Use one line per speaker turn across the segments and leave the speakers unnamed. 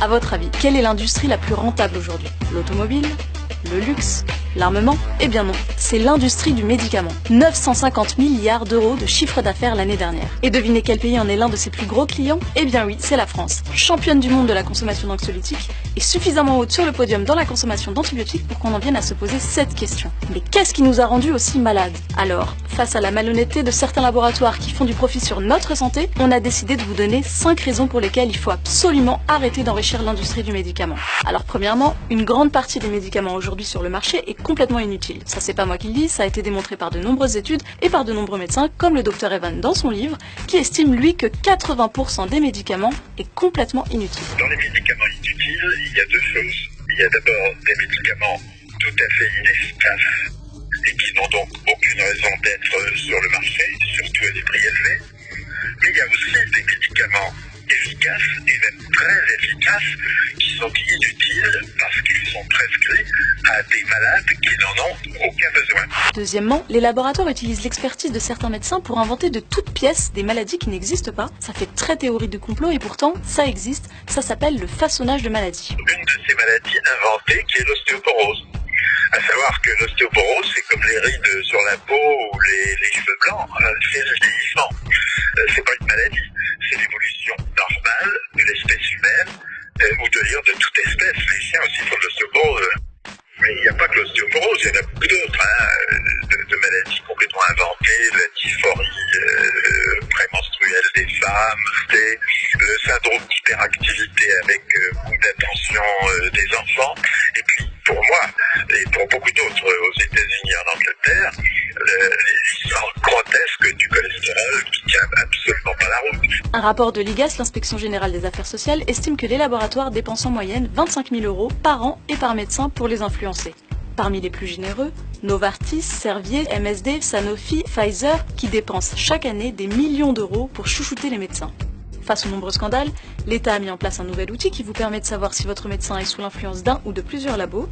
À votre avis, quelle est l'industrie la plus rentable aujourd'hui? L'automobile? Le luxe? L'armement? Eh bien non, c'est l'industrie du médicament. 950 milliards d'euros de chiffre d'affaires l'année dernière. Et devinez quel pays en est l'un de ses plus gros clients? Eh bien oui, c'est la France. Championne du monde de la consommation d'anxiolytiques et suffisamment haute sur le podium dans la consommation d'antibiotiques pour qu'on en vienne à se poser cette question. Mais qu'est-ce qui nous a rendus aussi malades? Alors, face à la malhonnêteté de certains laboratoires qui font du profit sur notre santé, on a décidé de vous donner 5 raisons pour lesquelles il faut absolument arrêter d'enrichir l'industrie du médicament. Alors premièrement, une grande partie des médicaments aujourd'hui sur le marché est complètement inutile. Ça c'est pas moi qui le dis, ça a été démontré par de nombreuses études et par de nombreux médecins comme le Dr Evan dans son livre qui estime lui que 80% des médicaments est complètement inutile.
Dans les médicaments inutiles, il y a deux choses. Il y a d'abord des médicaments tout à fait inefficaces et qui n'ont donc aucune raison d'être sur le marché, surtout à des prix élevés. Mais il y a aussi des médicaments efficaces et même très efficaces qui sont inutiles parce qu'ils sont prescrits à des malades qui n'en ont aucun besoin.
Deuxièmement, les laboratoires utilisent l'expertise de certains médecins pour inventer de toutes pièces des maladies qui n'existent pas. Ça fait très théorie du complot et pourtant, ça existe. Ça s'appelle le façonnage de maladies.
Une de ces maladies inventées qui est l'ostéoporose. À savoir que l'ostéoporose, c'est comme les rides sur la peau ou les cheveux blancs, c'est le vieillissement. C'est pas une maladie, c'est l'évolution normale de l'espèce humaine, ou de dire de toute espèce. Les chiens aussi font de l'ostéoporose. Mais il n'y a pas que l'ostéoporose, il y en a beaucoup d'autres, de maladies complètement inventées, la dysphorie prémenstruelle des femmes, c'est le syndrome d'hyperactivité avec beaucoup d'attention des enfants, et puis pour moi, et pour beaucoup d'autres aux États-Unis et en Angleterre, l'histoire grotesque du cholestérol qui tient absolument pas la route.
Un rapport de l'IGAS, l'Inspection Générale des Affaires Sociales, estime que les laboratoires dépensent en moyenne 25 000 € par an et par médecin pour les influencer. Parmi les plus généreux, Novartis, Servier, MSD, Sanofi, Pfizer, qui dépensent chaque année des millions d'euros pour chouchouter les médecins. Face aux nombreux scandales, l'État a mis en place un nouvel outil qui vous permet de savoir si votre médecin est sous l'influence d'un ou de plusieurs labos.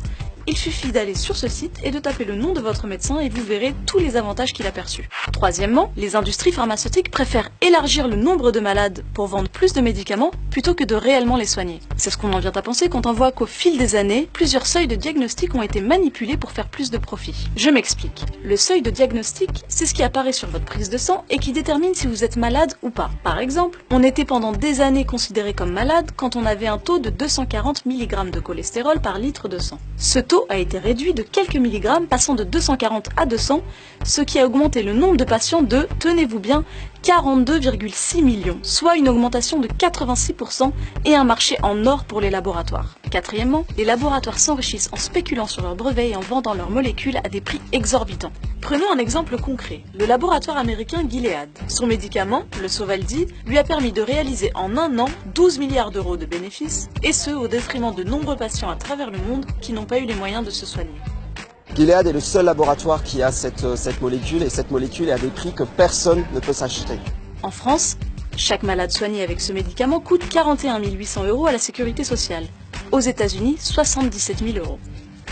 Il suffit d'aller sur ce site et de taper le nom de votre médecin et vous verrez tous les avantages qu'il a perçus. Troisièmement, les industries pharmaceutiques préfèrent élargir le nombre de malades pour vendre plus de médicaments plutôt que de réellement les soigner. C'est ce qu'on en vient à penser quand on voit qu'au fil des années, plusieurs seuils de diagnostic ont été manipulés pour faire plus de profit. Je m'explique. Le seuil de diagnostic, c'est ce qui apparaît sur votre prise de sang et qui détermine si vous êtes malade ou pas. Par exemple, on était pendant des années considéré comme malade quand on avait un taux de 240 mg de cholestérol par litre de sang. Ce taux a été réduit de quelques milligrammes, passant de 240 à 200, ce qui a augmenté le nombre de patients de, tenez-vous bien, 42,6 millions, soit une augmentation de 86% et un marché en or pour les laboratoires. Quatrièmement, les laboratoires s'enrichissent en spéculant sur leurs brevets et en vendant leurs molécules à des prix exorbitants. Prenons un exemple concret, le laboratoire américain Gilead. Son médicament, le Sovaldi, lui a permis de réaliser en un an 12 milliards d'euros de bénéfices, et ce au détriment de nombreux patients à travers le monde qui n'ont pas eu les moyens de se soigner.
Gilead est le seul laboratoire qui a cette molécule, et cette molécule est à des prix que personne ne peut s'acheter.
En France, chaque malade soigné avec ce médicament coûte 41 800 € à la sécurité sociale. Aux États-Unis, 77 000 €.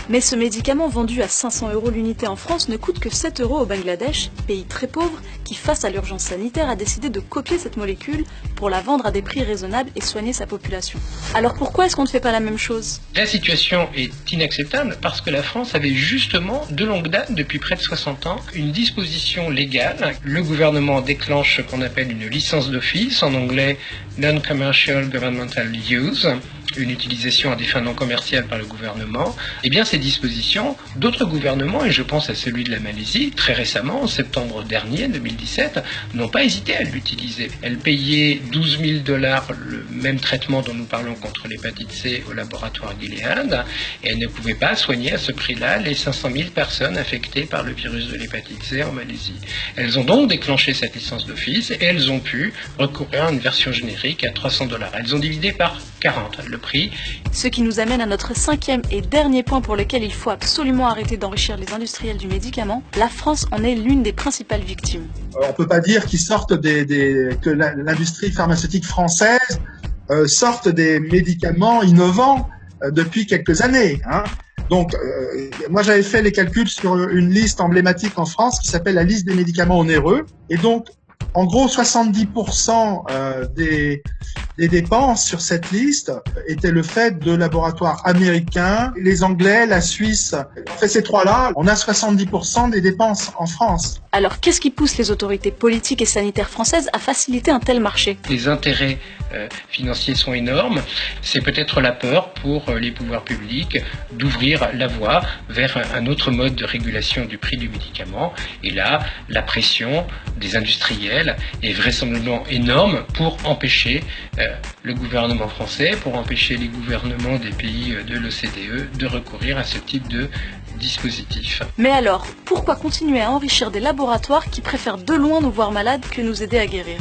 Mais ce médicament vendu à 500 € l'unité en France ne coûte que 7 € au Bangladesh, pays très pauvre qui, face à l'urgence sanitaire, a décidé de copier cette molécule pour la vendre à des prix raisonnables et soigner sa population. Alors pourquoi est-ce qu'on ne fait pas la même chose?
La situation est inacceptable parce que la France avait justement, de longue date, depuis près de 60 ans, une disposition légale. Le gouvernement déclenche ce qu'on appelle une licence d'office, en anglais Non-Commercial Governmental Use, une utilisation à des fins non commerciales par le gouvernement. Eh bien, ces dispositions, d'autres gouvernements, et je pense à celui de la Malaisie, très récemment, en septembre dernier, 2017, n'ont pas hésité à l'utiliser. Elle payait 12 000 $, le même traitement dont nous parlons contre l'hépatite C au laboratoire Gilead, et elle ne pouvait pas soigner à ce prix-là les 500 000 personnes affectées par le virus de l'hépatite C en Malaisie. Elles ont donc déclenché cette licence d'office et elles ont pu recourir à une version générique à 300 $. Elles ont divisé par 40 le prix.
Ce qui nous amène à notre cinquième et dernier point pour lequel il faut absolument arrêter d'enrichir les industriels du médicament. La France en est l'une des principales victimes.
On ne peut pas dire qu'ils sortent que l'industrie pharmaceutique française sorte des médicaments innovants depuis quelques années. Donc, moi j'avais fait les calculs sur une liste emblématique en France qui s'appelle la liste des médicaments onéreux. Et donc, En gros, 70% des dépenses sur cette liste étaient le fait de laboratoires américains, les Anglais, la Suisse. En fait, ces trois-là, on a 70% des dépenses en France.
Alors, qu'est-ce qui pousse les autorités politiques et sanitaires françaises à faciliter un tel marché?
Les intérêts financiers sont énormes. C'est peut-être la peur pour les pouvoirs publics d'ouvrir la voie vers un autre mode de régulation du prix du médicament. Et là, la pression des industriels est vraisemblablement énorme pour empêcher le gouvernement français, pour empêcher les gouvernements des pays de l'OCDE de recourir à ce type de dispositif.
Mais alors, pourquoi continuer à enrichir des laboratoires qui préfèrent de loin nous voir malades que nous aider à guérir?